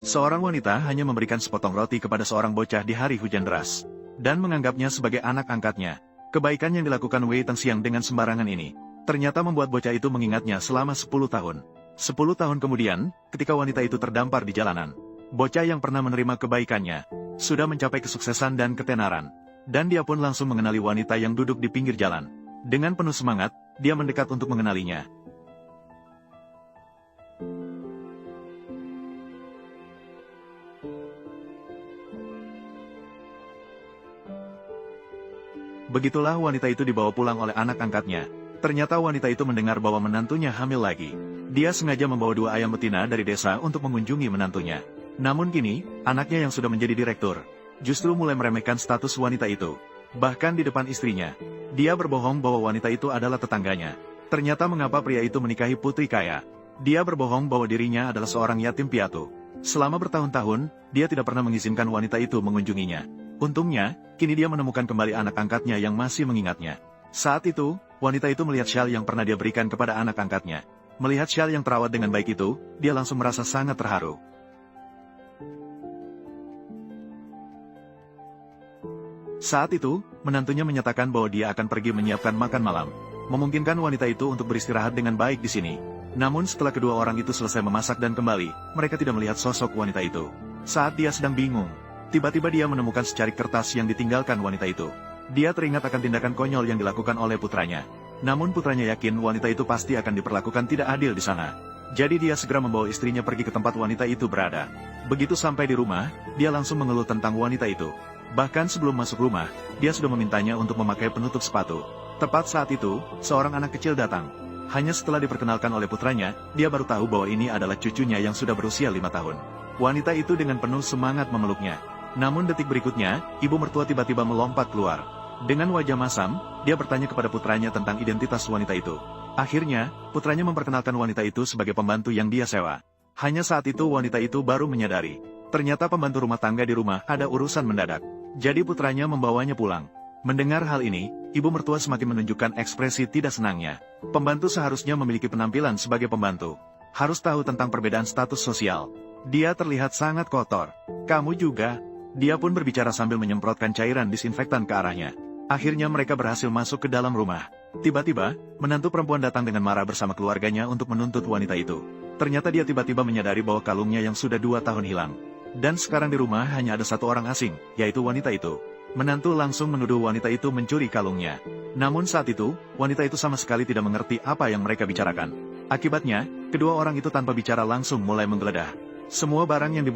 Seorang wanita hanya memberikan sepotong roti kepada seorang bocah di hari hujan deras, dan menganggapnya sebagai anak angkatnya. Kebaikan yang dilakukan Wei Tengxiang dengan sembarangan ini, ternyata membuat bocah itu mengingatnya selama 10 tahun. 10 tahun kemudian, ketika wanita itu terdampar di jalanan, bocah yang pernah menerima kebaikannya, sudah mencapai kesuksesan dan ketenaran. Dan dia pun langsung mengenali wanita yang duduk di pinggir jalan. Dengan penuh semangat, dia mendekat untuk mengenalinya. Begitulah wanita itu dibawa pulang oleh anak angkatnya. Ternyata wanita itu mendengar bahwa menantunya hamil lagi. Dia sengaja membawa 2 ayam betina dari desa untuk mengunjungi menantunya. Namun kini, anaknya yang sudah menjadi direktur, justru mulai meremehkan status wanita itu. Bahkan di depan istrinya, dia berbohong bahwa wanita itu adalah tetangganya. Ternyata mengapa pria itu menikahi putri kaya? Dia berbohong bahwa dirinya adalah seorang yatim piatu. Selama bertahun-tahun, dia tidak pernah mengizinkan wanita itu mengunjunginya. Untungnya, kini dia menemukan kembali anak angkatnya yang masih mengingatnya. Saat itu, wanita itu melihat syal yang pernah dia berikan kepada anak angkatnya. Melihat syal yang terawat dengan baik itu, dia langsung merasa sangat terharu. Saat itu, menantunya menyatakan bahwa dia akan pergi menyiapkan makan malam, memungkinkan wanita itu untuk beristirahat dengan baik di sini. Namun setelah kedua orang itu selesai memasak dan kembali, mereka tidak melihat sosok wanita itu. Saat dia sedang bingung, tiba-tiba dia menemukan secarik kertas yang ditinggalkan wanita itu. Dia teringat akan tindakan konyol yang dilakukan oleh putranya. Namun putranya yakin wanita itu pasti akan diperlakukan tidak adil di sana. Jadi dia segera membawa istrinya pergi ke tempat wanita itu berada. Begitu sampai di rumah, dia langsung mengeluh tentang wanita itu. Bahkan sebelum masuk rumah, dia sudah memintanya untuk memakai penutup sepatu. Tepat saat itu, seorang anak kecil datang. Hanya setelah diperkenalkan oleh putranya, dia baru tahu bahwa ini adalah cucunya yang sudah berusia 5 tahun. Wanita itu dengan penuh semangat memeluknya. Namun detik berikutnya, ibu mertua tiba-tiba melompat keluar. Dengan wajah masam, dia bertanya kepada putranya tentang identitas wanita itu. Akhirnya, putranya memperkenalkan wanita itu sebagai pembantu yang dia sewa. Hanya saat itu wanita itu baru menyadari, ternyata pembantu rumah tangga di rumah ada urusan mendadak. Jadi putranya membawanya pulang. Mendengar hal ini, ibu mertua semakin menunjukkan ekspresi tidak senangnya. Pembantu seharusnya memiliki penampilan sebagai pembantu. Harus tahu tentang perbedaan status sosial. Dia terlihat sangat kotor. Kamu juga. Dia pun berbicara sambil menyemprotkan cairan disinfektan ke arahnya. Akhirnya mereka berhasil masuk ke dalam rumah. Tiba-tiba, menantu perempuan datang dengan marah bersama keluarganya untuk menuntut wanita itu. Ternyata dia tiba-tiba menyadari bahwa kalungnya yang sudah 2 tahun hilang. Dan sekarang di rumah hanya ada 1 orang asing, yaitu wanita itu. Menantu langsung menuduh wanita itu mencuri kalungnya. Namun saat itu, wanita itu sama sekali tidak mengerti apa yang mereka bicarakan. Akibatnya, kedua orang itu tanpa bicara langsung mulai menggeledah. Semua barang yang dibawa